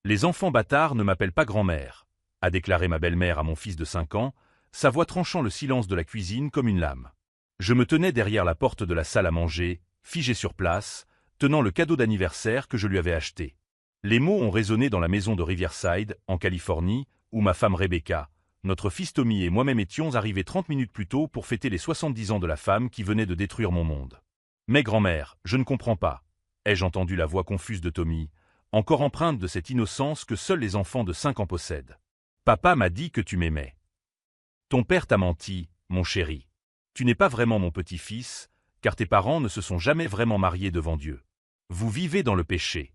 Les enfants bâtards ne m'appellent pas grand-mère, a déclaré ma belle-mère à mon fils de 5 ans, sa voix tranchant le silence de la cuisine comme une lame. Je me tenais derrière la porte de la salle à manger, figé sur place, tenant le cadeau d'anniversaire que je lui avais acheté. Les mots ont résonné dans la maison de Riverside, en Californie, où ma femme Rebecca, notre fils Tommy et moi-même étions arrivés 30 minutes plus tôt pour fêter les 70 ans de la femme qui venait de détruire mon monde. Mais grand-mère, je ne comprends pas, ai-je entendu la voix confuse de Tommy, encore empreinte de cette innocence que seuls les enfants de 5 ans possèdent. Papa m'a dit que tu m'aimais. Ton père t'a menti, mon chéri. Tu n'es pas vraiment mon petit-fils, car tes parents ne se sont jamais vraiment mariés devant Dieu. Vous vivez dans le péché.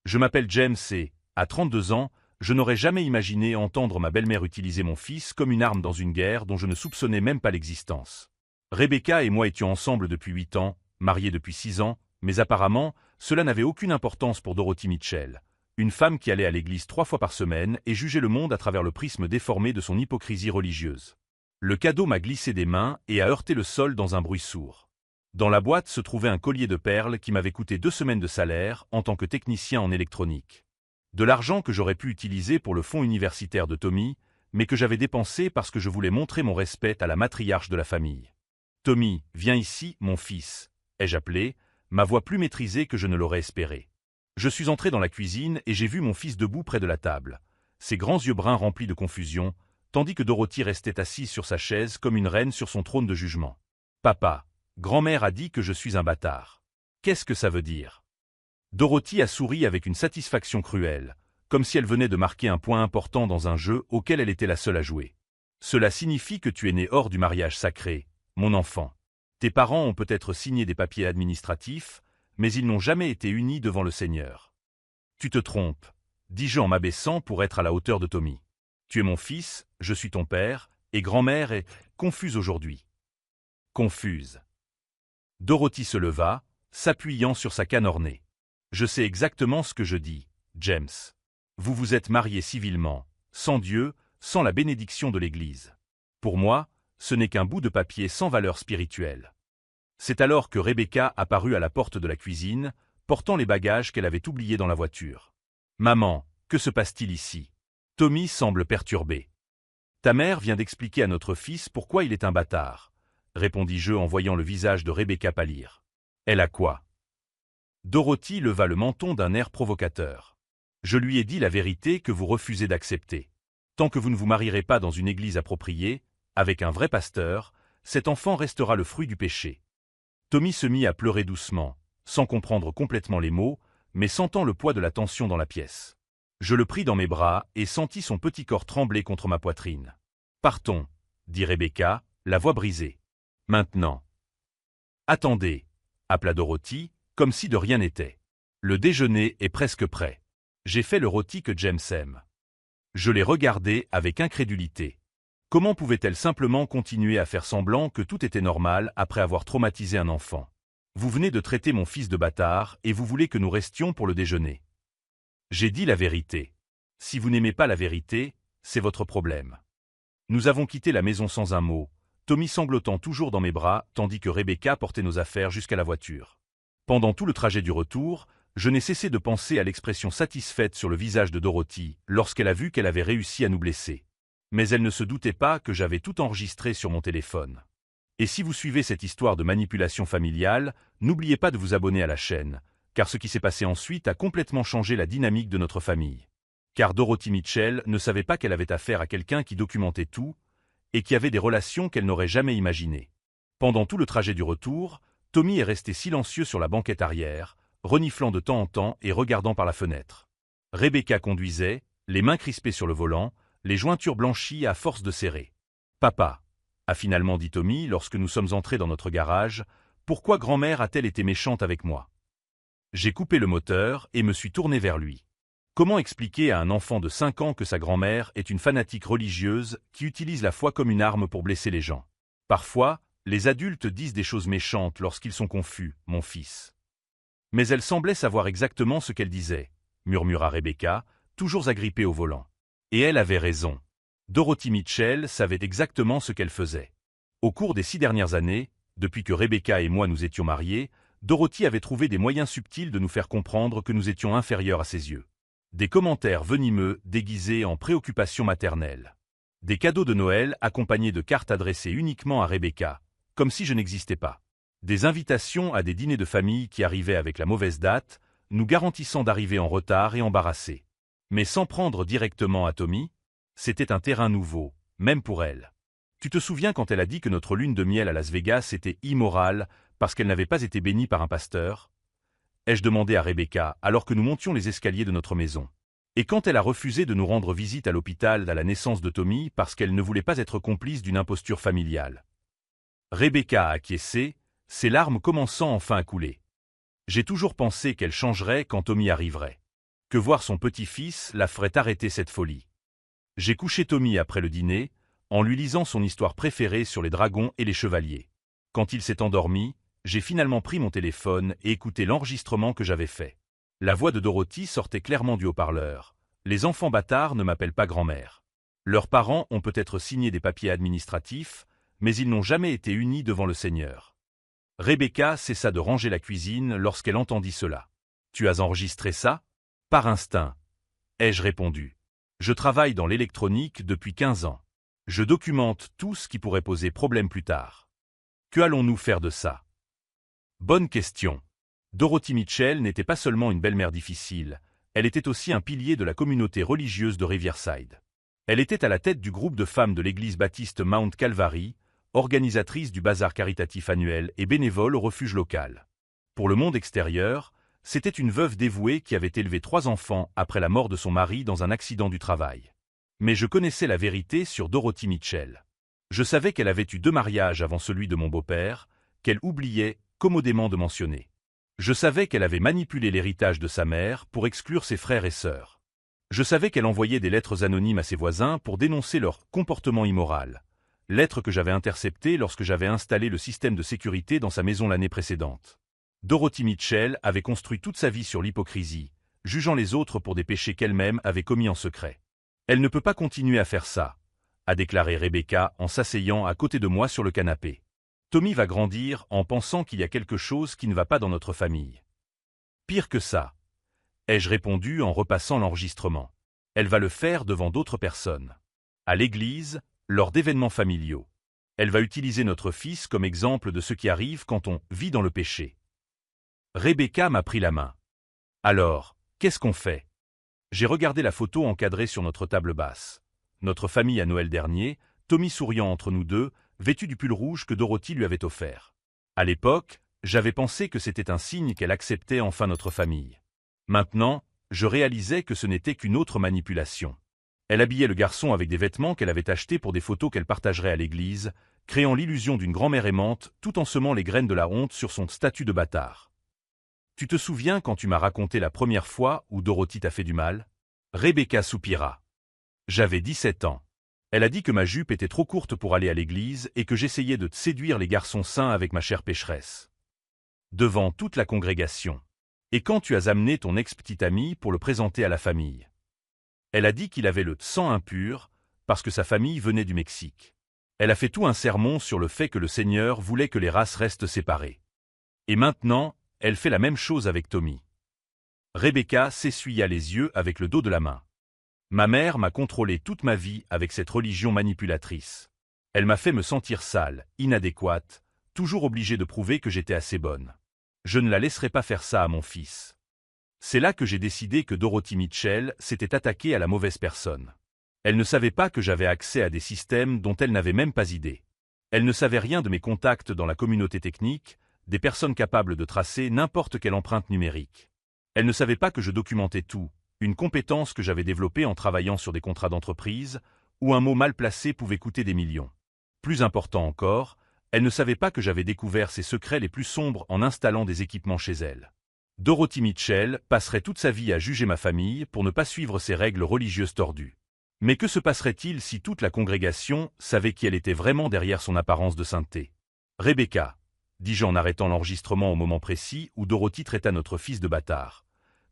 Je m'appelle James et, à 32 ans, je n'aurais jamais imaginé entendre ma belle-mère utiliser mon fils comme une arme dans une guerre dont je ne soupçonnais même pas l'existence. Rebecca et moi étions ensemble depuis 8 ans, mariés depuis 6 ans, mais apparemment, cela n'avait aucune importance pour Dorothy Mitchell, une femme qui allait à l'église 3 fois par semaine et jugeait le monde à travers le prisme déformé de son hypocrisie religieuse. Le cadeau m'a glissé des mains et a heurté le sol dans un bruit sourd. Dans la boîte se trouvait un collier de perles qui m'avait coûté 2 semaines de salaire en tant que technicien en électronique. De l'argent que j'aurais pu utiliser pour le fonds universitaire de Tommy, mais que j'avais dépensé parce que je voulais montrer mon respect à la matriarche de la famille. « Tommy, viens ici, mon fils », ai-je appelé, ma voix plus maîtrisée que je ne l'aurais espéré. Je suis entré dans la cuisine et j'ai vu mon fils debout près de la table, ses grands yeux bruns remplis de confusion, tandis que Dorothy restait assise sur sa chaise comme une reine sur son trône de jugement. « Papa, grand-mère a dit que je suis un bâtard. Qu'est-ce que ça veut dire ?» Dorothy a souri avec une satisfaction cruelle, comme si elle venait de marquer un point important dans un jeu auquel elle était la seule à jouer. « Cela signifie que tu es né hors du mariage sacré, mon enfant. Tes parents ont peut-être signé des papiers administratifs, mais ils n'ont jamais été unis devant le Seigneur. »« Tu te trompes, » dis-je en m'abaissant pour être à la hauteur de Tommy. « Tu es mon fils, je suis ton père, et grand-mère est confuse aujourd'hui. » Confuse. Dorothy se leva, s'appuyant sur sa canne ornée. « Je sais exactement ce que je dis, James. Vous vous êtes mariés civilement, sans Dieu, sans la bénédiction de l'Église. Pour moi, ce n'est qu'un bout de papier sans valeur spirituelle. » C'est alors que Rebecca apparut à la porte de la cuisine, portant les bagages qu'elle avait oubliés dans la voiture. « Maman, que se passe-t-il ici ?» Tommy semble perturbé. « Ta mère vient d'expliquer à notre fils pourquoi il est un bâtard, » répondis-je en voyant le visage de Rebecca pâlir. « Elle a quoi ?» Dorothy leva le menton d'un air provocateur. « Je lui ai dit la vérité que vous refusez d'accepter. Tant que vous ne vous marierez pas dans une église appropriée, avec un vrai pasteur, cet enfant restera le fruit du péché. » Tommy se mit à pleurer doucement, sans comprendre complètement les mots, mais sentant le poids de la tension dans la pièce. Je le pris dans mes bras et sentis son petit corps trembler contre ma poitrine. « Partons, » dit Rebecca, la voix brisée. « Maintenant. »« Attendez, » appela Dorothy, comme si de rien n'était. « Le déjeuner est presque prêt. J'ai fait le rôti que James aime. » Je l'ai regardée avec incrédulité. Comment pouvait-elle simplement continuer à faire semblant que tout était normal après avoir traumatisé un enfant? Vous venez de traiter mon fils de bâtard et vous voulez que nous restions pour le déjeuner. J'ai dit la vérité. Si vous n'aimez pas la vérité, c'est votre problème. Nous avons quitté la maison sans un mot, Tommy sanglotant toujours dans mes bras tandis que Rebecca portait nos affaires jusqu'à la voiture. Pendant tout le trajet du retour, je n'ai cessé de penser à l'expression satisfaite sur le visage de Dorothy lorsqu'elle a vu qu'elle avait réussi à nous blesser. Mais elle ne se doutait pas que j'avais tout enregistré sur mon téléphone. Et si vous suivez cette histoire de manipulation familiale, n'oubliez pas de vous abonner à la chaîne, car ce qui s'est passé ensuite a complètement changé la dynamique de notre famille. Car Dorothy Mitchell ne savait pas qu'elle avait affaire à quelqu'un qui documentait tout, et qui avait des relations qu'elle n'aurait jamais imaginées. Pendant tout le trajet du retour, Tommy est resté silencieux sur la banquette arrière, reniflant de temps en temps et regardant par la fenêtre. Rebecca conduisait, les mains crispées sur le volant, les jointures blanchies à force de serrer. « Papa, » a finalement dit Tommy lorsque nous sommes entrés dans notre garage, « pourquoi grand-mère a-t-elle été méchante avec moi ?» J'ai coupé le moteur et me suis tourné vers lui. Comment expliquer à un enfant de 5 ans que sa grand-mère est une fanatique religieuse qui utilise la foi comme une arme pour blesser les gens? Parfois, les adultes disent des choses méchantes lorsqu'ils sont confus, mon fils. Mais elle semblait savoir exactement ce qu'elle disait, murmura Rebecca, toujours agrippée au volant. Et elle avait raison. Dorothy Mitchell savait exactement ce qu'elle faisait. Au cours des 6 dernières années, depuis que Rebecca et moi nous étions mariés, Dorothy avait trouvé des moyens subtils de nous faire comprendre que nous étions inférieurs à ses yeux. Des commentaires venimeux déguisés en préoccupations maternelles. Des cadeaux de Noël accompagnés de cartes adressées uniquement à Rebecca, comme si je n'existais pas. Des invitations à des dîners de famille qui arrivaient avec la mauvaise date, nous garantissant d'arriver en retard et embarrassés. Mais sans prendre directement à Tommy, c'était un terrain nouveau, même pour elle. Tu te souviens quand elle a dit que notre lune de miel à Las Vegas était immorale parce qu'elle n'avait pas été bénie par un pasteur? Ai-je demandé à Rebecca alors que nous montions les escaliers de notre maison. Et quand elle a refusé de nous rendre visite à l'hôpital à la naissance de Tommy parce qu'elle ne voulait pas être complice d'une imposture familiale. Rebecca a acquiescé, ses larmes commençant enfin à couler. J'ai toujours pensé qu'elle changerait quand Tommy arriverait. Que voir son petit-fils la ferait arrêter cette folie. J'ai couché Tommy après le dîner, en lui lisant son histoire préférée sur les dragons et les chevaliers. Quand il s'est endormi, j'ai finalement pris mon téléphone et écouté l'enregistrement que j'avais fait. La voix de Dorothy sortait clairement du haut-parleur. Les enfants bâtards ne m'appellent pas grand-mère. Leurs parents ont peut-être signé des papiers administratifs, mais ils n'ont jamais été unis devant le Seigneur. Rebecca cessa de ranger la cuisine lorsqu'elle entendit cela. « Tu as enregistré ça ?»« Par instinct, » ai-je répondu. « Je travaille dans l'électronique depuis 15 ans. Je documente tout ce qui pourrait poser problème plus tard. Que allons-nous faire de ça ?» Bonne question. Dorothy Mitchell n'était pas seulement une belle-mère difficile, elle était aussi un pilier de la communauté religieuse de Riverside. Elle était à la tête du groupe de femmes de l'église baptiste Mount Calvary, organisatrice du bazar caritatif annuel et bénévole au refuge local. Pour le monde extérieur, c'était une veuve dévouée qui avait élevé 3 enfants après la mort de son mari dans un accident du travail. Mais je connaissais la vérité sur Dorothy Mitchell. Je savais qu'elle avait eu 2 mariages avant celui de mon beau-père, qu'elle oubliait commodément de mentionner. Je savais qu'elle avait manipulé l'héritage de sa mère pour exclure ses frères et sœurs. Je savais qu'elle envoyait des lettres anonymes à ses voisins pour dénoncer leur comportement immoral. Lettres que j'avais interceptées lorsque j'avais installé le système de sécurité dans sa maison l'année précédente. Dorothy Mitchell avait construit toute sa vie sur l'hypocrisie, jugeant les autres pour des péchés qu'elle-même avait commis en secret. Elle ne peut pas continuer à faire ça, a déclaré Rebecca en s'asseyant à côté de moi sur le canapé. Tommy va grandir en pensant qu'il y a quelque chose qui ne va pas dans notre famille. Pire que ça, ai-je répondu en repassant l'enregistrement. Elle va le faire devant d'autres personnes. À l'église, lors d'événements familiaux. Elle va utiliser notre fils comme exemple de ce qui arrive quand on vit dans le péché. Rebecca m'a pris la main. Alors, qu'est-ce qu'on fait? J'ai regardé la photo encadrée sur notre table basse. Notre famille à Noël dernier, Tommy souriant entre nous deux, vêtu du pull rouge que Dorothy lui avait offert. À l'époque, j'avais pensé que c'était un signe qu'elle acceptait enfin notre famille. Maintenant, je réalisais que ce n'était qu'une autre manipulation. Elle habillait le garçon avec des vêtements qu'elle avait achetés pour des photos qu'elle partagerait à l'église, créant l'illusion d'une grand-mère aimante tout en semant les graines de la honte sur son statut de bâtard. Tu te souviens quand tu m'as raconté la première fois où Dorothy t'a fait du mal? Rebecca soupira. J'avais 17 ans. Elle a dit que ma jupe était trop courte pour aller à l'église et que j'essayais de séduire les garçons saints avec ma chère pécheresse. Devant toute la congrégation. Et quand tu as amené ton ex-petit ami pour le présenter à la famille? Elle a dit qu'il avait le sang impur parce que sa famille venait du Mexique. Elle a fait tout un sermon sur le fait que le Seigneur voulait que les races restent séparées. Et maintenant, elle fait la même chose avec Tommy. Rebecca s'essuya les yeux avec le dos de la main. Ma mère m'a contrôlé toute ma vie avec cette religion manipulatrice. Elle m'a fait me sentir sale, inadéquate, toujours obligée de prouver que j'étais assez bonne. Je ne la laisserai pas faire ça à mon fils. C'est là que j'ai décidé que Dorothy Mitchell s'était attaquée à la mauvaise personne. Elle ne savait pas que j'avais accès à des systèmes dont elle n'avait même pas idée. Elle ne savait rien de mes contacts dans la communauté technique, des personnes capables de tracer n'importe quelle empreinte numérique. Elle ne savait pas que je documentais tout, une compétence que j'avais développée en travaillant sur des contrats d'entreprise, où un mot mal placé pouvait coûter des millions. Plus important encore, elle ne savait pas que j'avais découvert ses secrets les plus sombres en installant des équipements chez elle. Dorothy Mitchell passerait toute sa vie à juger ma famille pour ne pas suivre ses règles religieuses tordues. Mais que se passerait-il si toute la congrégation savait qui elle était vraiment derrière son apparence de sainteté? Rebecca, dis-je en arrêtant l'enregistrement au moment précis où Dorothy traita notre fils de bâtard.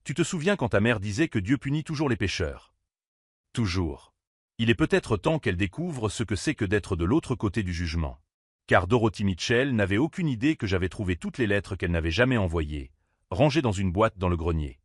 Tu te souviens quand ta mère disait que Dieu punit toujours les pécheurs? Toujours. Il est peut-être temps qu'elle découvre ce que c'est que d'être de l'autre côté du jugement. Car Dorothy Mitchell n'avait aucune idée que j'avais trouvé toutes les lettres qu'elle n'avait jamais envoyées, rangées dans une boîte dans le grenier.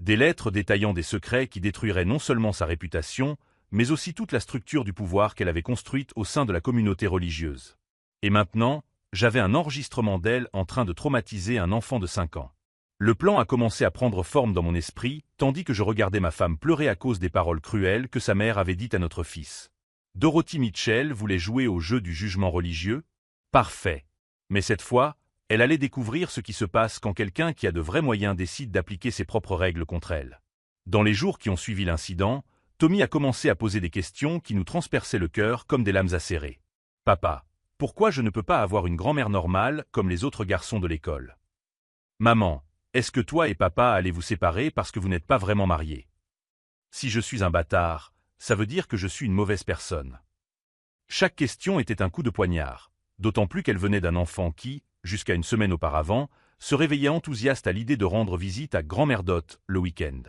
Des lettres détaillant des secrets qui détruiraient non seulement sa réputation, mais aussi toute la structure du pouvoir qu'elle avait construite au sein de la communauté religieuse. Et maintenant, j'avais un enregistrement d'elle en train de traumatiser un enfant de 5 ans. Le plan a commencé à prendre forme dans mon esprit, tandis que je regardais ma femme pleurer à cause des paroles cruelles que sa mère avait dites à notre fils. Dorothy Mitchell voulait jouer au jeu du jugement religieux? Parfait. Mais cette fois, elle allait découvrir ce qui se passe quand quelqu'un qui a de vrais moyens décide d'appliquer ses propres règles contre elle. Dans les jours qui ont suivi l'incident, Tommy a commencé à poser des questions qui nous transperçaient le cœur comme des lames acérées. « Papa, pourquoi je ne peux pas avoir une grand-mère normale comme les autres garçons de l'école? Maman, est-ce que toi et papa allez vous séparer parce que vous n'êtes pas vraiment mariés? Si je suis un bâtard, ça veut dire que je suis une mauvaise personne. » Chaque question était un coup de poignard, d'autant plus qu'elle venait d'un enfant qui, jusqu'à une semaine auparavant, se réveillait enthousiaste à l'idée de rendre visite à grand-mère Dot le week-end.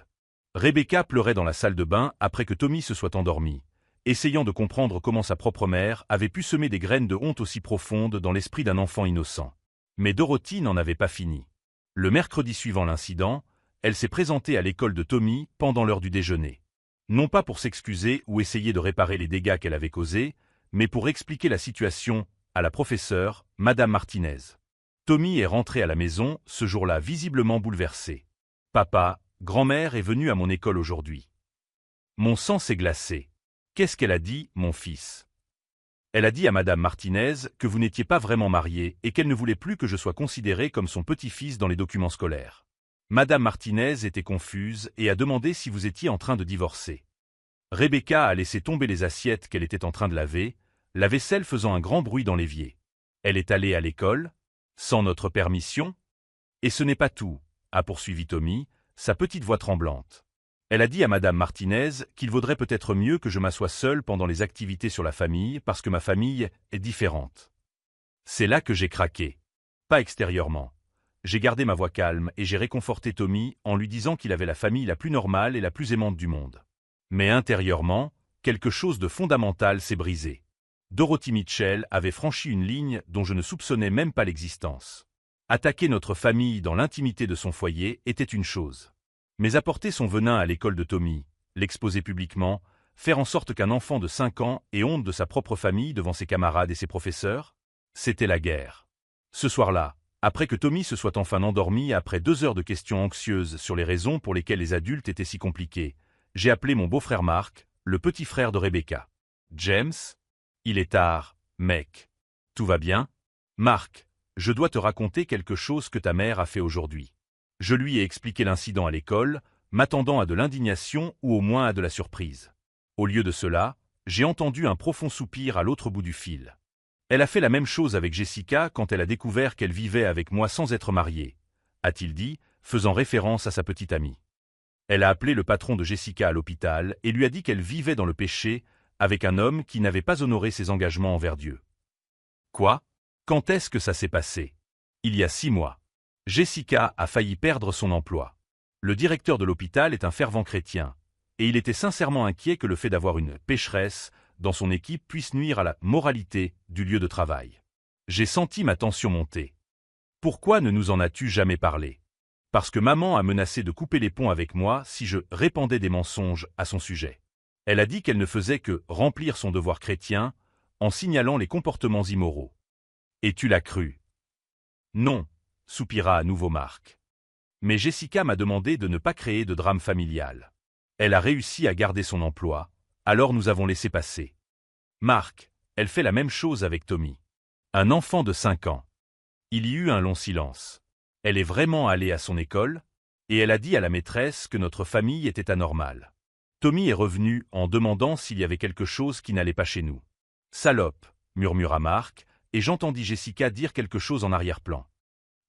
Rebecca pleurait dans la salle de bain après que Tommy se soit endormi, essayant de comprendre comment sa propre mère avait pu semer des graines de honte aussi profondes dans l'esprit d'un enfant innocent. Mais Dorothy n'en avait pas fini. Le mercredi suivant l'incident, elle s'est présentée à l'école de Tommy pendant l'heure du déjeuner. Non pas pour s'excuser ou essayer de réparer les dégâts qu'elle avait causés, mais pour expliquer la situation à la professeure, Madame Martinez. Tommy est rentré à la maison, ce jour-là visiblement bouleversé. « Papa, grand-mère est venue à mon école aujourd'hui. » Mon sang s'est glacé. « Qu'est-ce qu'elle a dit, mon fils? » Elle a dit à Madame Martinez que vous n'étiez pas vraiment mariés et qu'elle ne voulait plus que je sois considéré comme son petit-fils dans les documents scolaires. Madame Martinez était confuse et a demandé si vous étiez en train de divorcer. Rebecca a laissé tomber les assiettes qu'elle était en train de laver, la vaisselle faisant un grand bruit dans l'évier. Elle est allée à l'école, sans notre permission? Et ce n'est pas tout, a poursuivi Tommy, sa petite voix tremblante. Elle a dit à Madame Martinez qu'il vaudrait peut-être mieux que je m'assoie seul pendant les activités sur la famille parce que ma famille est différente. C'est là que j'ai craqué. Pas extérieurement. J'ai gardé ma voix calme et j'ai réconforté Tommy en lui disant qu'il avait la famille la plus normale et la plus aimante du monde. Mais intérieurement, quelque chose de fondamental s'est brisé. Dorothy Mitchell avait franchi une ligne dont je ne soupçonnais même pas l'existence. Attaquer notre famille dans l'intimité de son foyer était une chose. Mais apporter son venin à l'école de Tommy, l'exposer publiquement, faire en sorte qu'un enfant de 5 ans ait honte de sa propre famille devant ses camarades et ses professeurs, c'était la guerre. Ce soir-là, après que Tommy se soit enfin endormi après 2 heures de questions anxieuses sur les raisons pour lesquelles les adultes étaient si compliqués, j'ai appelé mon beau-frère Mark, le petit frère de Rebecca. « James? Il est tard, mec. Tout va bien? Mark, je dois te raconter quelque chose que ta mère a fait aujourd'hui. » Je lui ai expliqué l'incident à l'école, m'attendant à de l'indignation ou au moins à de la surprise. Au lieu de cela, j'ai entendu un profond soupir à l'autre bout du fil. Elle a fait la même chose avec Jessica quand elle a découvert qu'elle vivait avec moi sans être mariée, a-t-il dit, faisant référence à sa petite amie. Elle a appelé le patron de Jessica à l'hôpital et lui a dit qu'elle vivait dans le péché avec un homme qui n'avait pas honoré ses engagements envers Dieu. Quoi? Quand est-ce que ça s'est passé? Il y a 6 mois. Jessica a failli perdre son emploi. Le directeur de l'hôpital est un fervent chrétien, et il était sincèrement inquiet que le fait d'avoir une pécheresse dans son équipe puisse nuire à la moralité du lieu de travail. J'ai senti ma tension monter. Pourquoi ne nous en as-tu jamais parlé? Parce que maman a menacé de couper les ponts avec moi si je répandais des mensonges à son sujet. Elle a dit qu'elle ne faisait que remplir son devoir chrétien en signalant les comportements immoraux. Et tu l'as cru? Non, soupira à nouveau Mark. Mais Jessica m'a demandé de ne pas créer de drame familial. Elle a réussi à garder son emploi, alors nous avons laissé passer. Mark, elle fait la même chose avec Tommy. Un enfant de 5 ans. Il y eut un long silence. Elle est vraiment allée à son école, et elle a dit à la maîtresse que notre famille était anormale. Tommy est revenu en demandant s'il y avait quelque chose qui n'allait pas chez nous. Salope, murmura Mark, et j'entendis Jessica dire quelque chose en arrière-plan.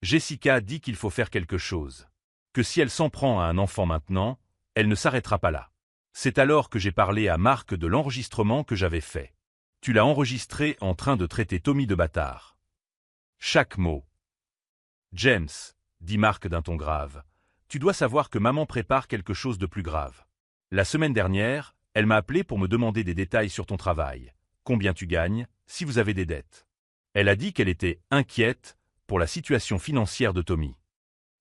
Jessica dit qu'il faut faire quelque chose. Que si elle s'en prend à un enfant maintenant, elle ne s'arrêtera pas là. C'est alors que j'ai parlé à Mark de l'enregistrement que j'avais fait. Tu l'as enregistré en train de traiter Tommy de bâtard. Chaque mot. James, dit Mark d'un ton grave, tu dois savoir que maman prépare quelque chose de plus grave. La semaine dernière, elle m'a appelé pour me demander des détails sur ton travail. Combien tu gagnes, si vous avez des dettes. Elle a dit qu'elle était inquiète pour la situation financière de Tommy.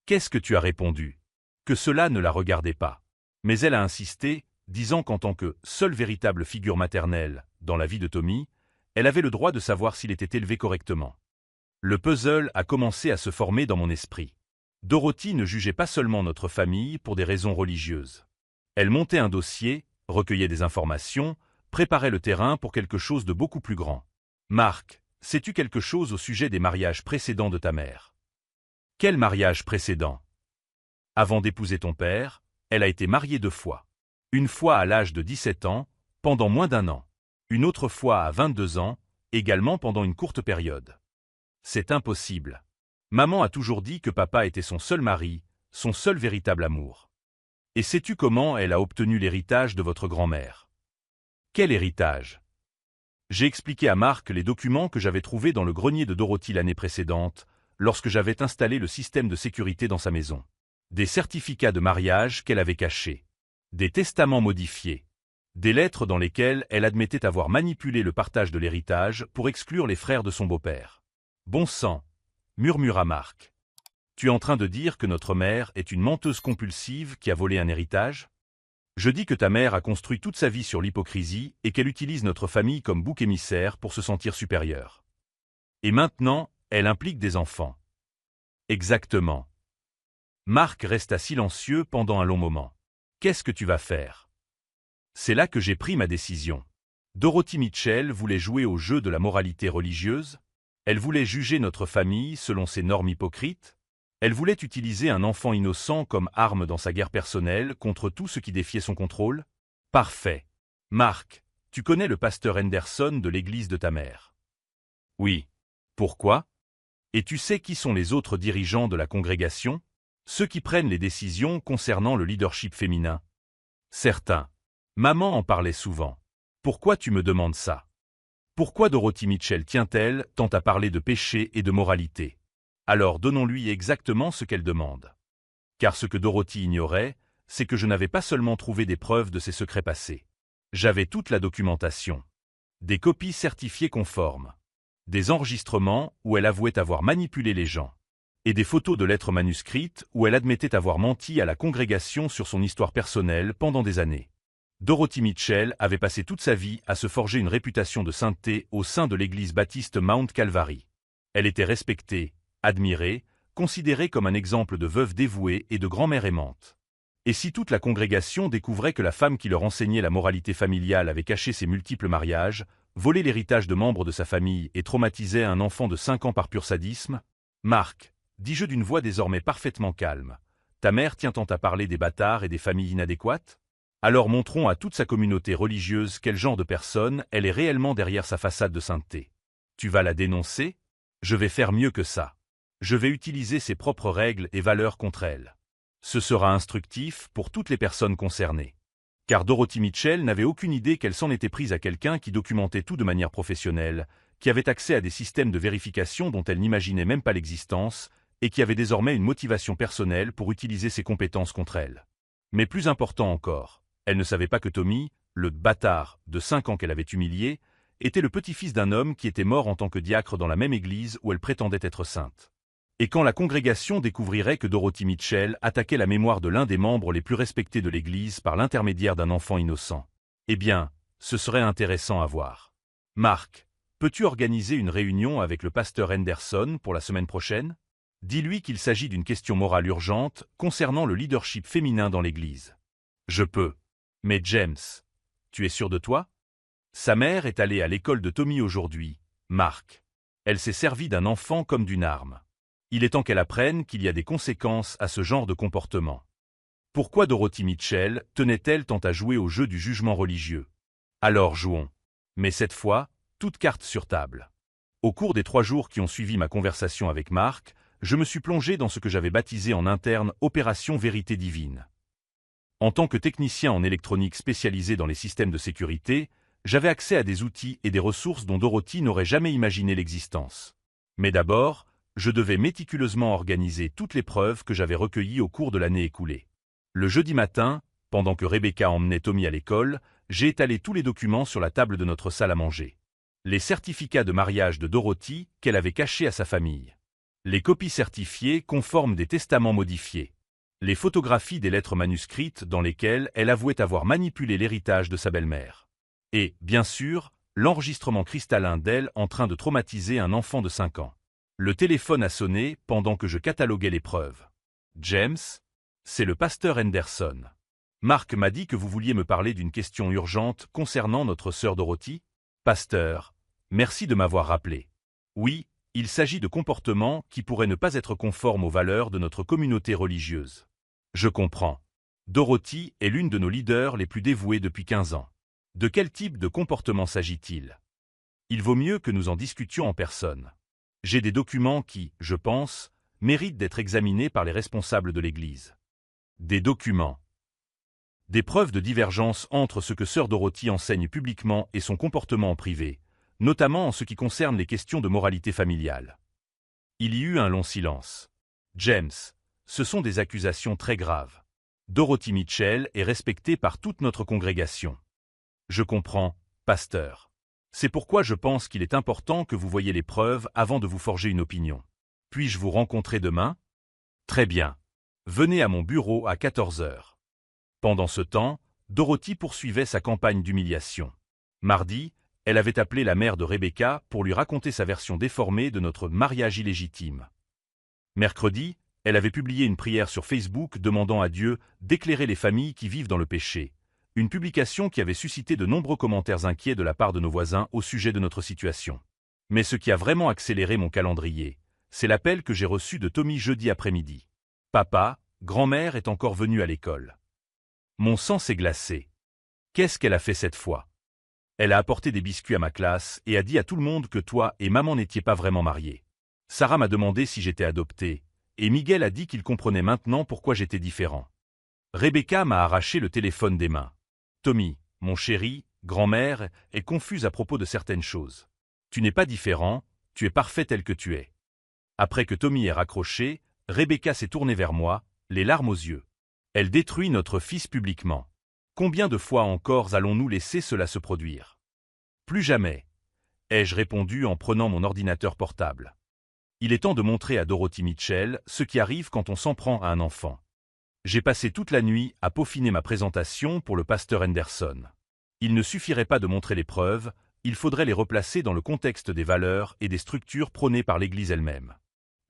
Qu'est-ce que tu as répondu? que cela ne la regardait pas. Mais elle a insisté, disant qu'en tant que seule véritable figure maternelle dans la vie de Tommy, elle avait le droit de savoir s'il était élevé correctement. Le puzzle a commencé à se former dans mon esprit. Dorothy ne jugeait pas seulement notre famille pour des raisons religieuses. Elle montait un dossier, recueillait des informations, préparait le terrain pour quelque chose de beaucoup plus grand. Marc, sais-tu quelque chose au sujet des mariages précédents de ta mère? Quel mariage précédent? Avant d'épouser ton père, elle a été mariée 2 fois. Une fois à l'âge de 17 ans, pendant moins d'1 an. Une autre fois à 22 ans, également pendant une courte période. C'est impossible. Maman a toujours dit que papa était son seul mari, son seul véritable amour. Et sais-tu comment elle a obtenu l'héritage de votre grand-mère? Quel héritage? J'ai expliqué à Marc les documents que j'avais trouvés dans le grenier de Dorothy l'année précédente, lorsque j'avais installé le système de sécurité dans sa maison. Des certificats de mariage qu'elle avait cachés. Des testaments modifiés. Des lettres dans lesquelles elle admettait avoir manipulé le partage de l'héritage pour exclure les frères de son beau-père. Bon sang, murmura Marc. Tu es en train de dire que notre mère est une menteuse compulsive qui a volé un héritage? Je dis que ta mère a construit toute sa vie sur l'hypocrisie et qu'elle utilise notre famille comme bouc émissaire pour se sentir supérieure. Et maintenant, elle implique des enfants. Exactement. Marc resta silencieux pendant un long moment. Qu'est-ce que tu vas faire? C'est là que j'ai pris ma décision. Dorothy Mitchell voulait jouer au jeu de la moralité religieuse. Elle voulait juger notre famille selon ses normes hypocrites. Elle voulait utiliser un enfant innocent comme arme dans sa guerre personnelle contre tout ce qui défiait son contrôle. Parfait. Marc, tu connais le pasteur Henderson de l'église de ta mère? Oui. Pourquoi? Et tu sais qui sont les autres dirigeants de la congrégation? Ceux qui prennent les décisions concernant le leadership féminin? Certains. Maman en parlait souvent. Pourquoi tu me demandes ça? Pourquoi Dorothy Mitchell tient-elle tant à parler de péché et de moralité? Alors donnons-lui exactement ce qu'elle demande. Car ce que Dorothy ignorait, c'est que je n'avais pas seulement trouvé des preuves de ses secrets passés. J'avais toute la documentation. Des copies certifiées conformes. Des enregistrements où elle avouait avoir manipulé les gens. Et des photos de lettres manuscrites où elle admettait avoir menti à la congrégation sur son histoire personnelle pendant des années. Dorothy Mitchell avait passé toute sa vie à se forger une réputation de sainteté au sein de l'église baptiste Mount Calvary. Elle était respectée, admirée, considérée comme un exemple de veuve dévouée et de grand-mère aimante. Et si toute la congrégation découvrait que la femme qui leur enseignait la moralité familiale avait caché ses multiples mariages, volé l'héritage de membres de sa famille et traumatisait un enfant de 5 ans par pur sadisme? Marc, dis-je d'une voix désormais parfaitement calme, ta mère tient tant à parler des bâtards et des familles inadéquates? Alors montrons à toute sa communauté religieuse quel genre de personne elle est réellement derrière sa façade de sainteté. Tu vas la dénoncer? Je vais faire mieux que ça. Je vais utiliser ses propres règles et valeurs contre elle. Ce sera instructif pour toutes les personnes concernées. Car Dorothy Mitchell n'avait aucune idée qu'elle s'en était prise à quelqu'un qui documentait tout de manière professionnelle, qui avait accès à des systèmes de vérification dont elle n'imaginait même pas l'existence, et qui avait désormais une motivation personnelle pour utiliser ses compétences contre elle. Mais plus important encore, elle ne savait pas que Tommy, le bâtard de 5 ans qu'elle avait humilié, était le petit-fils d'un homme qui était mort en tant que diacre dans la même église où elle prétendait être sainte. Et quand la congrégation découvrirait que Dorothy Mitchell attaquait la mémoire de l'un des membres les plus respectés de l'église par l'intermédiaire d'un enfant innocent, eh bien, ce serait intéressant à voir. Marc, peux-tu organiser une réunion avec le pasteur Henderson pour la semaine prochaine? Dis-lui qu'il s'agit d'une question morale urgente concernant le leadership féminin dans l'église. Je peux. Mais James, tu es sûr de toi? Sa mère est allée à l'école de Tommy aujourd'hui, Marc. Elle s'est servie d'un enfant comme d'une arme. Il est temps qu'elle apprenne qu'il y a des conséquences à ce genre de comportement. Pourquoi Dorothy Mitchell tenait-elle tant à jouer au jeu du jugement religieux? Alors jouons. Mais cette fois, toutes cartes sur table. Au cours des 3 jours qui ont suivi ma conversation avec Marc, je me suis plongé dans ce que j'avais baptisé en interne Opération Vérité Divine. En tant que technicien en électronique spécialisé dans les systèmes de sécurité, j'avais accès à des outils et des ressources dont Dorothy n'aurait jamais imaginé l'existence. Mais d'abord, je devais méticuleusement organiser toutes les preuves que j'avais recueillies au cours de l'année écoulée. Le jeudi matin, pendant que Rebecca emmenait Tommy à l'école, j'ai étalé tous les documents sur la table de notre salle à manger. Les certificats de mariage de Dorothy qu'elle avait cachés à sa famille. Les copies certifiées conformes des testaments modifiés. Les photographies des lettres manuscrites dans lesquelles elle avouait avoir manipulé l'héritage de sa belle-mère. Et, bien sûr, l'enregistrement cristallin d'elle en train de traumatiser un enfant de 5 ans. Le téléphone a sonné pendant que je cataloguais les preuves. James, c'est le pasteur Henderson. Mark m'a dit que vous vouliez me parler d'une question urgente concernant notre sœur Dorothy. Pasteur, merci de m'avoir rappelé. Oui, il s'agit de comportements qui pourraient ne pas être conformes aux valeurs de notre communauté religieuse. Je comprends. Dorothy est l'une de nos leaders les plus dévoués depuis 15 ans. De quel type de comportement s'agit-il? Il vaut mieux que nous en discutions en personne. J'ai des documents qui, je pense, méritent d'être examinés par les responsables de l'Église. Des documents. Des preuves de divergence entre ce que sœur Dorothy enseigne publiquement et son comportement en privé, notamment en ce qui concerne les questions de moralité familiale. Il y eut un long silence. James, ce sont des accusations très graves. Dorothy Mitchell est respectée par toute notre congrégation. Je comprends, pasteur. C'est pourquoi je pense qu'il est important que vous voyiez les preuves avant de vous forger une opinion. Puis-je vous rencontrer demain? Très bien. Venez à mon bureau à 14 heures. Pendant ce temps, Dorothy poursuivait sa campagne d'humiliation. Mardi, elle avait appelé la mère de Rebecca pour lui raconter sa version déformée de notre mariage illégitime. Mercredi, elle avait publié une prière sur Facebook demandant à Dieu d'éclairer les familles qui vivent dans le péché. Une publication qui avait suscité de nombreux commentaires inquiets de la part de nos voisins au sujet de notre situation. Mais ce qui a vraiment accéléré mon calendrier, c'est l'appel que j'ai reçu de Tommy jeudi après-midi. Papa, grand-mère est encore venue à l'école. Mon sang s'est glacé. Qu'est-ce qu'elle a fait cette fois? Elle a apporté des biscuits à ma classe et a dit à tout le monde que toi et maman n'étiez pas vraiment mariés. Sarah m'a demandé si j'étais adopté, et Miguel a dit qu'il comprenait maintenant pourquoi j'étais différent. Rebecca m'a arraché le téléphone des mains. Tommy, mon chéri, grand-mère, est confuse à propos de certaines choses. Tu n'es pas différent, tu es parfait tel que tu es. Après que Tommy ait raccroché, Rebecca s'est tournée vers moi, les larmes aux yeux. Elle détruit notre fils publiquement. Combien de fois encore allons-nous laisser cela se produire? Plus jamais, ai-je répondu en prenant mon ordinateur portable. Il est temps de montrer à Dorothy Mitchell ce qui arrive quand on s'en prend à un enfant. J'ai passé toute la nuit à peaufiner ma présentation pour le pasteur Henderson. Il ne suffirait pas de montrer les preuves, il faudrait les replacer dans le contexte des valeurs et des structures prônées par l'Église elle-même.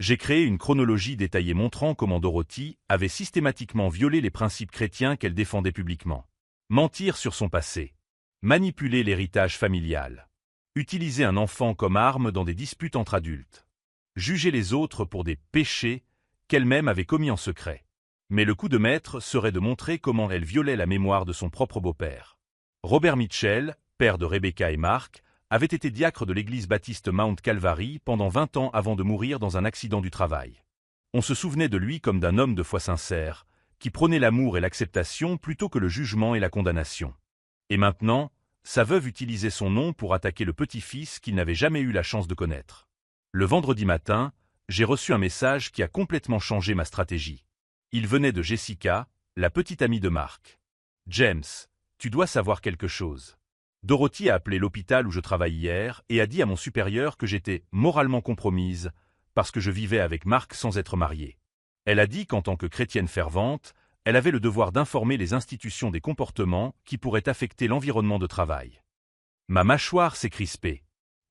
J'ai créé une chronologie détaillée montrant comment Dorothy avait systématiquement violé les principes chrétiens qu'elle défendait publiquement. Mentir sur son passé. Manipuler l'héritage familial. Utiliser un enfant comme arme dans des disputes entre adultes. Juger les autres pour des péchés qu'elle-même avait commis en secret. Mais le coup de maître serait de montrer comment elle violait la mémoire de son propre beau-père. Robert Mitchell, père de Rebecca et Mark, avait été diacre de l'église baptiste Mount Calvary pendant 20 ans avant de mourir dans un accident du travail. On se souvenait de lui comme d'un homme de foi sincère, qui prônait l'amour et l'acceptation plutôt que le jugement et la condamnation. Et maintenant, sa veuve utilisait son nom pour attaquer le petit-fils qu'il n'avait jamais eu la chance de connaître. Le vendredi matin, j'ai reçu un message qui a complètement changé ma stratégie. Il venait de Jessica, la petite amie de Mark. James, tu dois savoir quelque chose. Dorothy a appelé l'hôpital où je travaille hier et a dit à mon supérieur que j'étais moralement compromise parce que je vivais avec Mark sans être mariée. Elle a dit qu'en tant que chrétienne fervente, elle avait le devoir d'informer les institutions des comportements qui pourraient affecter l'environnement de travail. Ma mâchoire s'est crispée.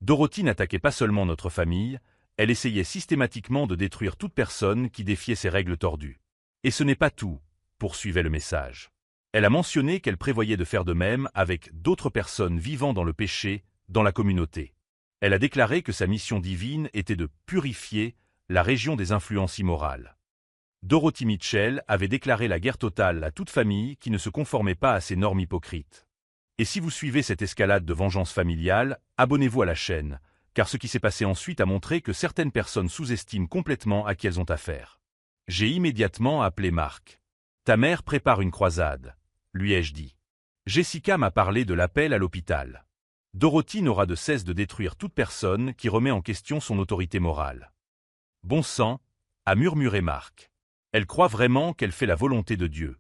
Dorothy n'attaquait pas seulement notre famille, elle essayait systématiquement de détruire toute personne qui défiait ses règles tordues. Et ce n'est pas tout, poursuivait le message. Elle a mentionné qu'elle prévoyait de faire de même avec d'autres personnes vivant dans le péché, dans la communauté. Elle a déclaré que sa mission divine était de purifier la région des influences immorales. Dorothy Mitchell avait déclaré la guerre totale à toute famille qui ne se conformait pas à ces normes hypocrites. Et si vous suivez cette escalade de vengeance familiale, abonnez-vous à la chaîne, car ce qui s'est passé ensuite a montré que certaines personnes sous-estiment complètement à qui elles ont affaire. J'ai immédiatement appelé Mark. « Ta mère prépare une croisade », lui ai-je dit. Jessica m'a parlé de l'appel à l'hôpital. Dorothy n'aura de cesse de détruire toute personne qui remet en question son autorité morale. Bon sang, a murmuré Mark. Elle croit vraiment qu'elle fait la volonté de Dieu.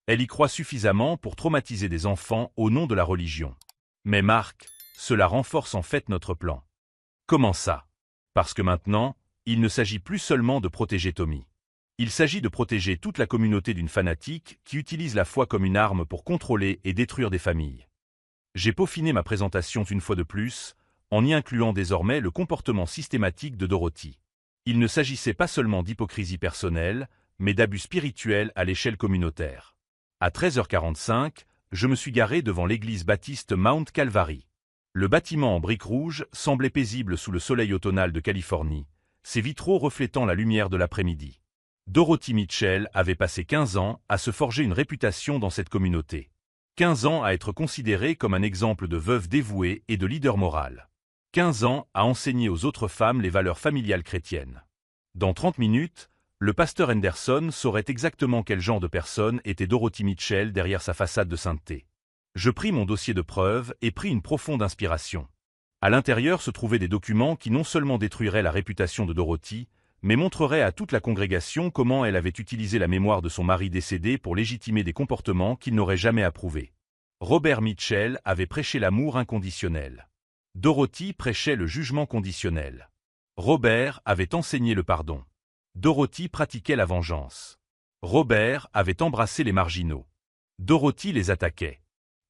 Elle y croit suffisamment pour traumatiser des enfants au nom de la religion. Mais Mark, cela renforce en fait notre plan. Comment ça? Parce que maintenant, il ne s'agit plus seulement de protéger Tommy. Il s'agit de protéger toute la communauté d'une fanatique qui utilise la foi comme une arme pour contrôler et détruire des familles. J'ai peaufiné ma présentation une fois de plus, en y incluant désormais le comportement systématique de Dorothy. Il ne s'agissait pas seulement d'hypocrisie personnelle, mais d'abus spirituels à l'échelle communautaire. À 13h45, je me suis garé devant l'église baptiste Mount Calvary. Le bâtiment en briques rouges semblait paisible sous le soleil automnal de Californie, ses vitraux reflétant la lumière de l'après-midi. Dorothy Mitchell avait passé 15 ans à se forger une réputation dans cette communauté. 15 ans à être considérée comme un exemple de veuve dévouée et de leader moral. 15 ans à enseigner aux autres femmes les valeurs familiales chrétiennes. Dans 30 minutes, le pasteur Henderson saurait exactement quel genre de personne était Dorothy Mitchell derrière sa façade de sainteté. Je pris mon dossier de preuves et pris une profonde inspiration. À l'intérieur se trouvaient des documents qui non seulement détruiraient la réputation de Dorothy, mais montrerait à toute la congrégation comment elle avait utilisé la mémoire de son mari décédé pour légitimer des comportements qu'il n'aurait jamais approuvés. Robert Mitchell avait prêché l'amour inconditionnel. Dorothy prêchait le jugement conditionnel. Robert avait enseigné le pardon. Dorothy pratiquait la vengeance. Robert avait embrassé les marginaux. Dorothy les attaquait.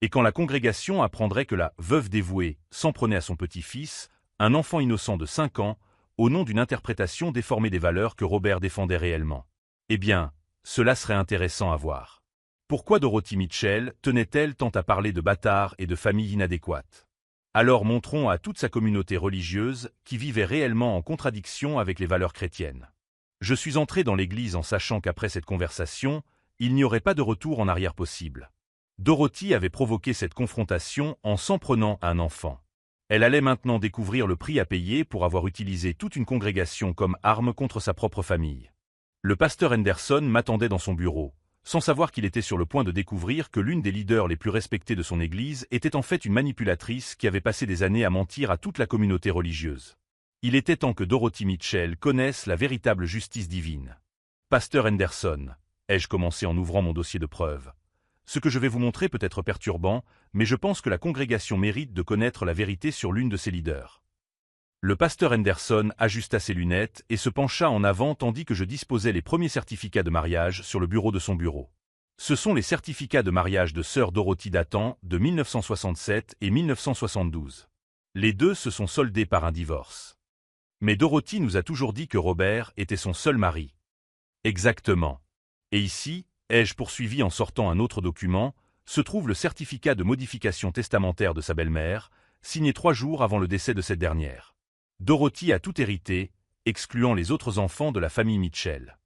Et quand la congrégation apprendrait que la veuve dévouée s'en prenait à son petit-fils, un enfant innocent de 5 ans, au nom d'une interprétation déformée des valeurs que Robert défendait réellement. Eh bien, cela serait intéressant à voir. Pourquoi Dorothy Mitchell tenait-elle tant à parler de bâtards et de familles inadéquates? Alors montrons à toute sa communauté religieuse qui vivait réellement en contradiction avec les valeurs chrétiennes. Je suis entré dans l'église en sachant qu'après cette conversation, il n'y aurait pas de retour en arrière possible. Dorothy avait provoqué cette confrontation en s'en prenant à un enfant. Elle allait maintenant découvrir le prix à payer pour avoir utilisé toute une congrégation comme arme contre sa propre famille. Le pasteur Henderson m'attendait dans son bureau, sans savoir qu'il était sur le point de découvrir que l'une des leaders les plus respectés de son église était en fait une manipulatrice qui avait passé des années à mentir à toute la communauté religieuse. Il était temps que Dorothy Mitchell connaisse la véritable justice divine. Pasteur Henderson, ai-je commencé en ouvrant mon dossier de preuves. Ce que je vais vous montrer peut être perturbant, mais je pense que la congrégation mérite de connaître la vérité sur l'une de ses leaders. Le pasteur Henderson ajusta ses lunettes et se pencha en avant tandis que je disposais les premiers certificats de mariage sur le bureau de son bureau. Ce sont les certificats de mariage de sœur Dorothy datant de 1967 et 1972. Les deux se sont soldés par un divorce. Mais Dorothy nous a toujours dit que Robert était son seul mari. Exactement. Et ici, ai-je poursuivi en sortant un autre document, se trouve le certificat de modification testamentaire de sa belle-mère, signé 3 jours avant le décès de cette dernière. Dorothy a tout hérité, excluant les autres enfants de la famille Mitchell.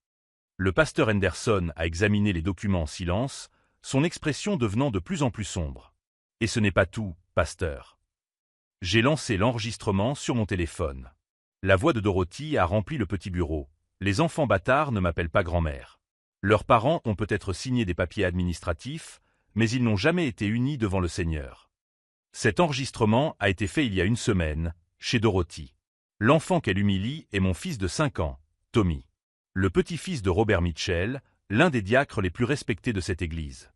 Le pasteur Henderson a examiné les documents en silence, son expression devenant de plus en plus sombre. Et ce n'est pas tout, pasteur. J'ai lancé l'enregistrement sur mon téléphone. La voix de Dorothy a rempli le petit bureau. Les enfants bâtards ne m'appellent pas grand-mère. Leurs parents ont peut-être signé des papiers administratifs, mais ils n'ont jamais été unis devant le Seigneur. Cet enregistrement a été fait il y a 1 semaine, chez Dorothy. L'enfant qu'elle humilie est mon fils de 5 ans, Tommy. Le petit-fils de Robert Mitchell, l'un des diacres les plus respectés de cette église.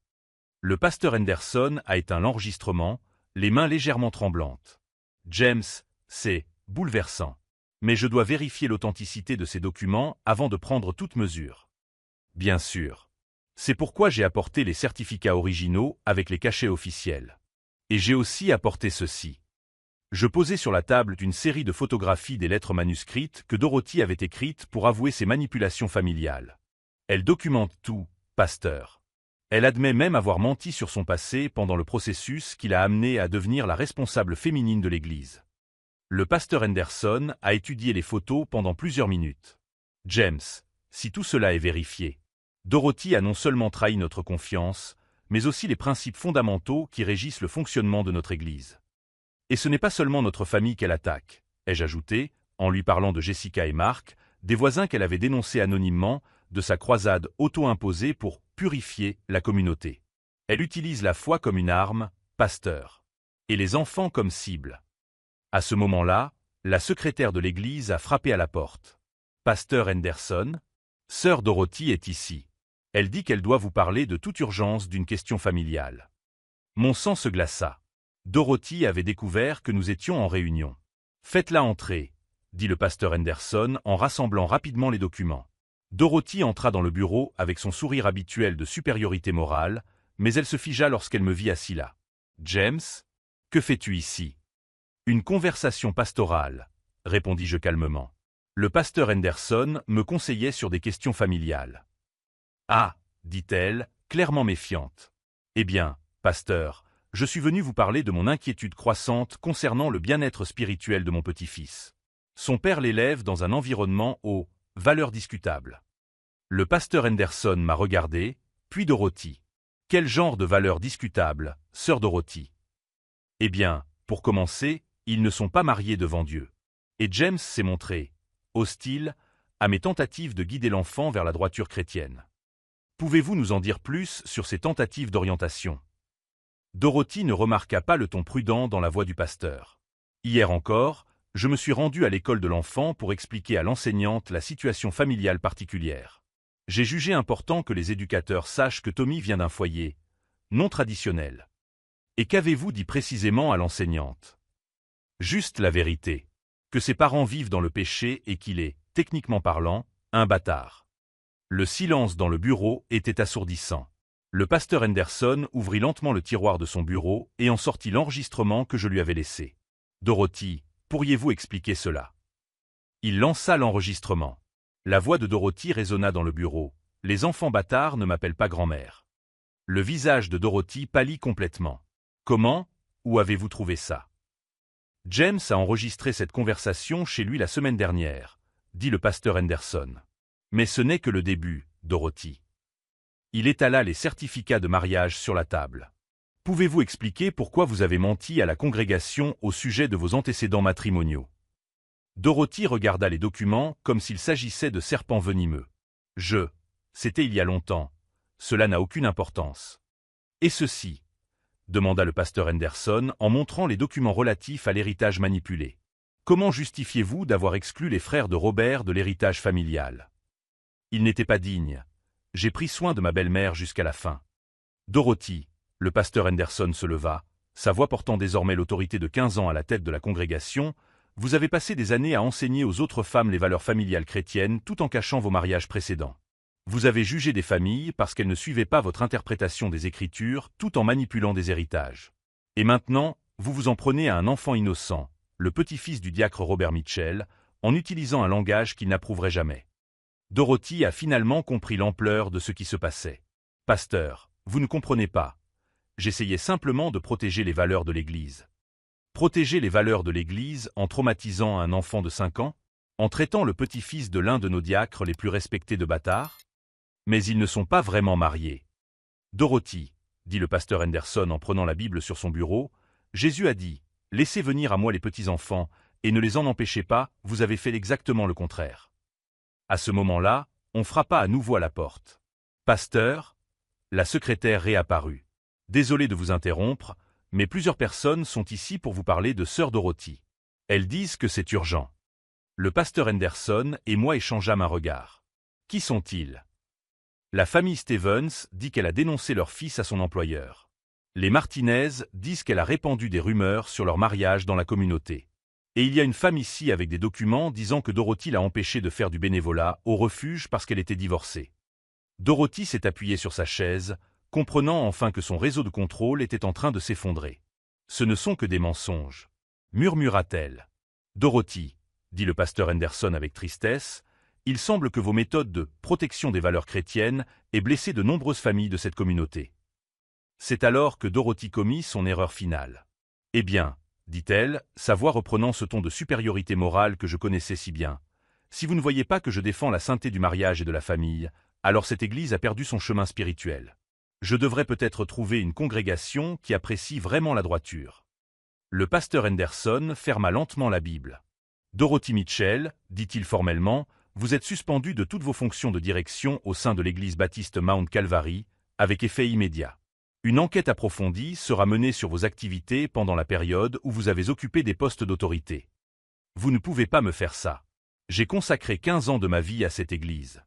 Le pasteur Henderson a éteint l'enregistrement, les mains légèrement tremblantes. James, c'est bouleversant. Mais je dois vérifier l'authenticité de ces documents avant de prendre toute mesure. Bien sûr. C'est pourquoi j'ai apporté les certificats originaux avec les cachets officiels. Et j'ai aussi apporté ceci. Je posais sur la table une série de photographies des lettres manuscrites que Dorothy avait écrites pour avouer ses manipulations familiales. Elle documente tout, pasteur. Elle admet même avoir menti sur son passé pendant le processus qui l'a amenée à devenir la responsable féminine de l'Église. Le pasteur Henderson a étudié les photos pendant plusieurs minutes. James, si tout cela est vérifié, Dorothy a non seulement trahi notre confiance, mais aussi les principes fondamentaux qui régissent le fonctionnement de notre Église. Et ce n'est pas seulement notre famille qu'elle attaque, ai-je ajouté, en lui parlant de Jessica et Mark, des voisins qu'elle avait dénoncés anonymement, de sa croisade auto-imposée pour purifier la communauté. Elle utilise la foi comme une arme, pasteur, et les enfants comme cible. À ce moment-là, la secrétaire de l'église a frappé à la porte. Pasteur Henderson, sœur Dorothy est ici. Elle dit qu'elle doit vous parler de toute urgence d'une question familiale. Mon sang se glaça. Dorothy avait découvert que nous étions en réunion. Faites-la entrer, dit le pasteur Henderson en rassemblant rapidement les documents. Dorothy entra dans le bureau avec son sourire habituel de supériorité morale, mais elle se figea lorsqu'elle me vit assis là. « James, que fais-tu ici ?»« Une conversation pastorale, » répondis-je calmement. Le pasteur Henderson me conseillait sur des questions familiales. « Ah, » dit-elle, clairement méfiante. « Eh bien, pasteur, je suis venu vous parler de mon inquiétude croissante concernant le bien-être spirituel de mon petit-fils. Son père l'élève dans un environnement aux valeurs discutables. » Le pasteur Henderson m'a regardé, puis Dorothy. « Quel genre de valeurs discutables, sœur Dorothy ?»« Eh bien, pour commencer, ils ne sont pas mariés devant Dieu. » Et James s'est montré hostile à mes tentatives de guider l'enfant vers la droiture chrétienne. Pouvez-vous nous en dire plus sur ces tentatives d'orientation? Dorothy ne remarqua pas le ton prudent dans la voix du pasteur. Hier encore, je me suis rendu à l'école de l'enfant pour expliquer à l'enseignante la situation familiale particulière. J'ai jugé important que les éducateurs sachent que Tommy vient d'un foyer non traditionnel. Et qu'avez-vous dit précisément à l'enseignante? Juste la vérité. Que ses parents vivent dans le péché et qu'il est, techniquement parlant, un bâtard. Le silence dans le bureau était assourdissant. Le pasteur Henderson ouvrit lentement le tiroir de son bureau et en sortit l'enregistrement que je lui avais laissé. Dorothy, pourriez-vous expliquer cela? Il lança l'enregistrement. La voix de Dorothy résonna dans le bureau. Les enfants bâtards ne m'appellent pas grand-mère. Le visage de Dorothy pâlit complètement. Comment? Où avez-vous trouvé ça? James a enregistré cette conversation chez lui la semaine dernière, dit le pasteur Henderson. Mais ce n'est que le début, Dorothy. Il étala les certificats de mariage sur la table. Pouvez-vous expliquer pourquoi vous avez menti à la congrégation au sujet de vos antécédents matrimoniaux? Dorothy regarda les documents comme s'il s'agissait de serpents venimeux. C'était il y a longtemps. Cela n'a aucune importance. Et ceci? Demanda le pasteur Henderson en montrant les documents relatifs à l'héritage manipulé. Comment justifiez-vous d'avoir exclu les frères de Robert de l'héritage familial? Ils n'étaient pas dignes. J'ai pris soin de ma belle-mère jusqu'à la fin. Dorothy, le pasteur Henderson se leva, sa voix portant désormais l'autorité de 15 ans à la tête de la congrégation. Vous avez passé des années à enseigner aux autres femmes les valeurs familiales chrétiennes tout en cachant vos mariages précédents. Vous avez jugé des familles parce qu'elles ne suivaient pas votre interprétation des Écritures tout en manipulant des héritages. Et maintenant, vous vous en prenez à un enfant innocent, le petit-fils du diacre Robert Mitchell, en utilisant un langage qu'il n'approuverait jamais. Dorothy a finalement compris l'ampleur de ce qui se passait. Pasteur, vous ne comprenez pas. J'essayais simplement de protéger les valeurs de l'Église. Protéger les valeurs de l'Église en traumatisant un enfant de 5 ans? En traitant le petit-fils de l'un de nos diacres les plus respectés de bâtards? Mais ils ne sont pas vraiment mariés. Dorothy, dit le pasteur Henderson en prenant la Bible sur son bureau, Jésus a dit, « Laissez venir à moi les petits-enfants, et ne les en empêchez pas, vous avez fait exactement le contraire. » À ce moment-là, on frappa à nouveau à la porte. « Pasteur ?» La secrétaire réapparut. « Désolé de vous interrompre, mais plusieurs personnes sont ici pour vous parler de sœur Dorothy. Elles disent que c'est urgent. » Le pasteur Henderson et moi échangeâmes un regard. « Qui sont-ils » La famille Stevens dit qu'elle a dénoncé leur fils à son employeur. Les Martinez disent qu'elle a répandu des rumeurs sur leur mariage dans la communauté. Et il y a une femme ici avec des documents disant que Dorothy l'a empêchée de faire du bénévolat au refuge parce qu'elle était divorcée. Dorothy s'est appuyée sur sa chaise, comprenant enfin que son réseau de contrôle était en train de s'effondrer. « Ce ne sont que des mensonges. » murmura-t-elle. « Dorothy, » dit le pasteur Henderson avec tristesse, il semble que vos méthodes de protection des valeurs chrétiennes aient blessé de nombreuses familles de cette communauté. C'est alors que Dorothy commit son erreur finale. « Eh bien, » dit-elle, sa voix reprenant ce ton de supériorité morale que je connaissais si bien, « si vous ne voyez pas que je défends la sainteté du mariage et de la famille, alors cette Église a perdu son chemin spirituel. Je devrais peut-être trouver une congrégation qui apprécie vraiment la droiture. » Le pasteur Henderson ferma lentement la Bible. « Dorothy Mitchell, dit-il formellement, vous êtes suspendu de toutes vos fonctions de direction au sein de l'Église baptiste Mount Calvary, avec effet immédiat. Une enquête approfondie sera menée sur vos activités pendant la période où vous avez occupé des postes d'autorité. Vous ne pouvez pas me faire ça. J'ai consacré 15 ans de ma vie à cette Église.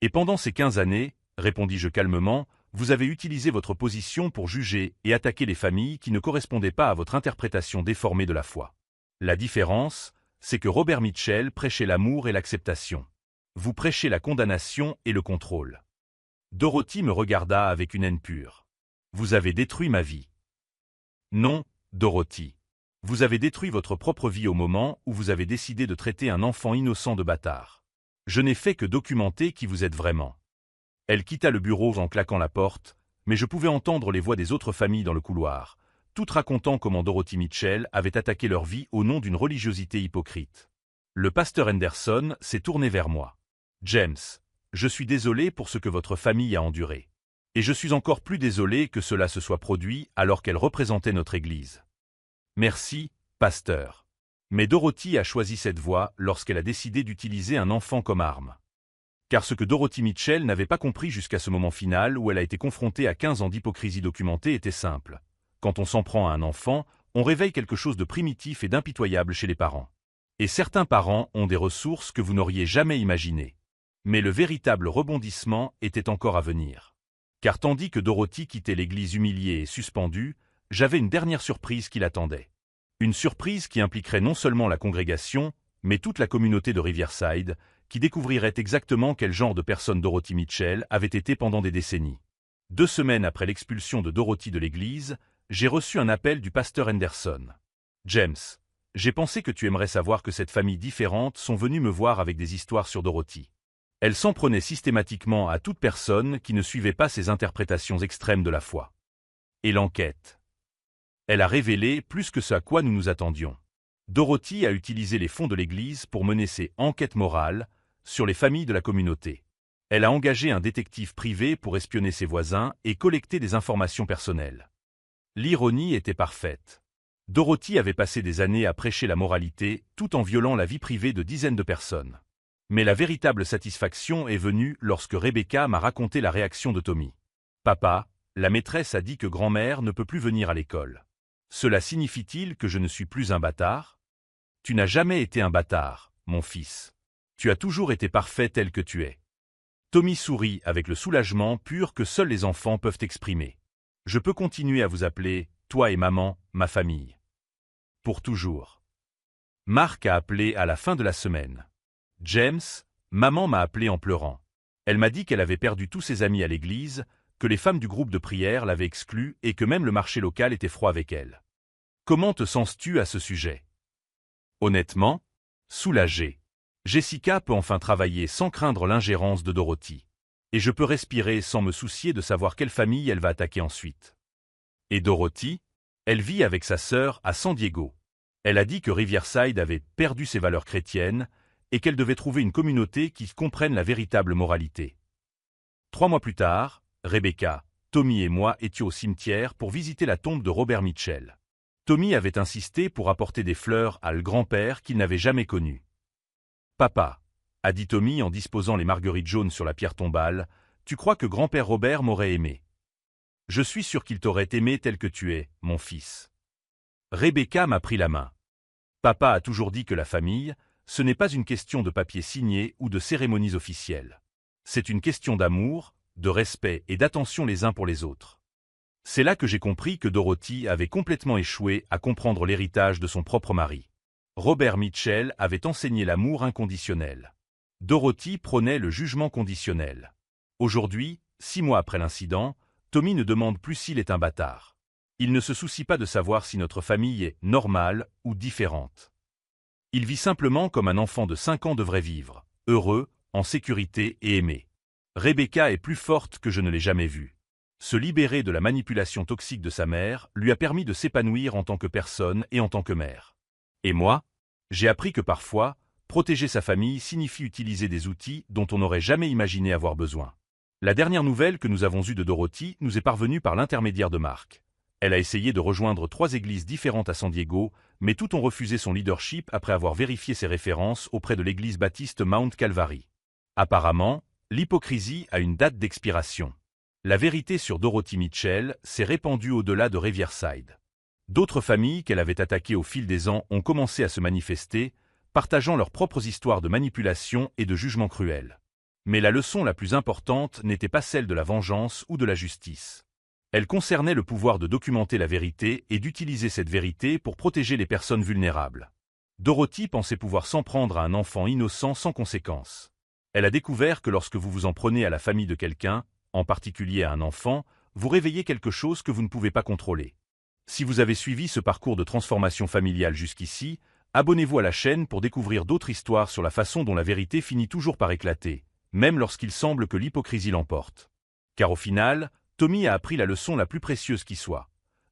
Et pendant ces 15 années, répondis-je calmement, vous avez utilisé votre position pour juger et attaquer les familles qui ne correspondaient pas à votre interprétation déformée de la foi. La différence, c'est que Robert Mitchell prêchait l'amour et l'acceptation. Vous prêchez la condamnation et le contrôle. Dorothy me regarda avec une haine pure. Vous avez détruit ma vie. Non, Dorothy. Vous avez détruit votre propre vie au moment où vous avez décidé de traiter un enfant innocent de bâtard. Je n'ai fait que documenter qui vous êtes vraiment. Elle quitta le bureau en claquant la porte, mais je pouvais entendre les voix des autres familles dans le couloir, toutes racontant comment Dorothy Mitchell avait attaqué leur vie au nom d'une religiosité hypocrite. Le pasteur Henderson s'est tourné vers moi. James, je suis désolé pour ce que votre famille a enduré. Et je suis encore plus désolé que cela se soit produit alors qu'elle représentait notre Église. Merci, pasteur. Mais Dorothy a choisi cette voie lorsqu'elle a décidé d'utiliser un enfant comme arme. Car ce que Dorothy Mitchell n'avait pas compris jusqu'à ce moment final où elle a été confrontée à 15 ans d'hypocrisie documentée était simple. Quand on s'en prend à un enfant, on réveille quelque chose de primitif et d'impitoyable chez les parents. Et certains parents ont des ressources que vous n'auriez jamais imaginées. Mais le véritable rebondissement était encore à venir. Car tandis que Dorothy quittait l'église humiliée et suspendue, j'avais une dernière surprise qui l'attendait. Une surprise qui impliquerait non seulement la congrégation, mais toute la communauté de Riverside, qui découvrirait exactement quel genre de personne Dorothy Mitchell avait été pendant des décennies. 2 semaines après l'expulsion de Dorothy de l'église, j'ai reçu un appel du pasteur Henderson. James, j'ai pensé que tu aimerais savoir que cette famille différente sont venues me voir avec des histoires sur Dorothy. Elle s'en prenait systématiquement à toute personne qui ne suivait pas ses interprétations extrêmes de la foi. Et l'enquête. Elle a révélé plus que ce à quoi nous nous attendions. Dorothy a utilisé les fonds de l'Église pour mener ses enquêtes morales sur les familles de la communauté. Elle a engagé un détective privé pour espionner ses voisins et collecter des informations personnelles. L'ironie était parfaite. Dorothy avait passé des années à prêcher la moralité tout en violant la vie privée de dizaines de personnes. Mais la véritable satisfaction est venue lorsque Rebecca m'a raconté la réaction de Tommy. « Papa, la maîtresse a dit que grand-mère ne peut plus venir à l'école. Cela signifie-t-il que je ne suis plus un bâtard ? Tu n'as jamais été un bâtard, mon fils. Tu as toujours été parfait tel que tu es. » Tommy sourit avec le soulagement pur que seuls les enfants peuvent exprimer. Je peux continuer à vous appeler, toi et maman, ma famille. Pour toujours. Marc a appelé à la fin de la semaine. James, maman m'a appelé en pleurant. Elle m'a dit qu'elle avait perdu tous ses amis à l'église, que les femmes du groupe de prière l'avaient exclue et que même le marché local était froid avec elle. Comment te sens-tu à ce sujet? Honnêtement, soulagé. Jessica peut enfin travailler sans craindre l'ingérence de Dorothy. Et je peux respirer sans me soucier de savoir quelle famille elle va attaquer ensuite. Et Dorothy? Elle vit avec sa sœur à San Diego. Elle a dit que Riverside avait perdu ses valeurs chrétiennes et qu'elle devait trouver une communauté qui comprenne la véritable moralité. 3 mois plus tard, Rebecca, Tommy et moi étions au cimetière pour visiter la tombe de Robert Mitchell. Tommy avait insisté pour apporter des fleurs à le grand-père qu'il n'avait jamais connu. « Papa, » a dit Tommy en disposant les marguerites jaunes sur la pierre tombale, « tu crois que grand-père Robert m'aurait aimé? Je suis sûr qu'il t'aurait aimé tel que tu es, mon fils. » Rebecca m'a pris la main. Papa a toujours dit que la famille, ce n'est pas une question de papier signé ou de cérémonies officielles. C'est une question d'amour, de respect et d'attention les uns pour les autres. C'est là que j'ai compris que Dorothy avait complètement échoué à comprendre l'héritage de son propre mari. Robert Mitchell avait enseigné l'amour inconditionnel. Dorothy prônait le jugement conditionnel. Aujourd'hui, 6 mois après l'incident, Tommy ne demande plus s'il est un bâtard. Il ne se soucie pas de savoir si notre famille est normale ou différente. Il vit simplement comme un enfant de 5 ans devrait vivre, heureux, en sécurité et aimé. Rebecca est plus forte que je ne l'ai jamais vue. Se libérer de la manipulation toxique de sa mère lui a permis de s'épanouir en tant que personne et en tant que mère. Et moi, j'ai appris que parfois, protéger sa famille signifie utiliser des outils dont on n'aurait jamais imaginé avoir besoin. La dernière nouvelle que nous avons eue de Dorothy nous est parvenue par l'intermédiaire de Marc. Elle a essayé de rejoindre 3 églises différentes à San Diego, mais toutes ont refusé son leadership après avoir vérifié ses références auprès de l'église baptiste Mount Calvary. Apparemment, l'hypocrisie a une date d'expiration. La vérité sur Dorothy Mitchell s'est répandue au-delà de Riverside. D'autres familles qu'elle avait attaquées au fil des ans ont commencé à se manifester, partageant leurs propres histoires de manipulation et de jugement cruel. Mais la leçon la plus importante n'était pas celle de la vengeance ou de la justice. Elle concernait le pouvoir de documenter la vérité et d'utiliser cette vérité pour protéger les personnes vulnérables. Dorothy pensait pouvoir s'en prendre à un enfant innocent sans conséquence. Elle a découvert que lorsque vous vous en prenez à la famille de quelqu'un, en particulier à un enfant, vous réveillez quelque chose que vous ne pouvez pas contrôler. Si vous avez suivi ce parcours de transformation familiale jusqu'ici, abonnez-vous à la chaîne pour découvrir d'autres histoires sur la façon dont la vérité finit toujours par éclater, même lorsqu'il semble que l'hypocrisie l'emporte. Car au final, Tommy a appris la leçon la plus précieuse qui soit.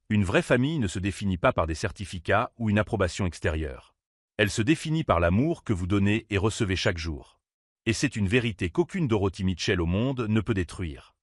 Une vraie famille ne se définit pas par des certificats ou une approbation extérieure. Elle se définit par l'amour que vous donnez et recevez chaque jour. Et c'est une vérité qu'aucune Dorothy Mitchell au monde ne peut détruire.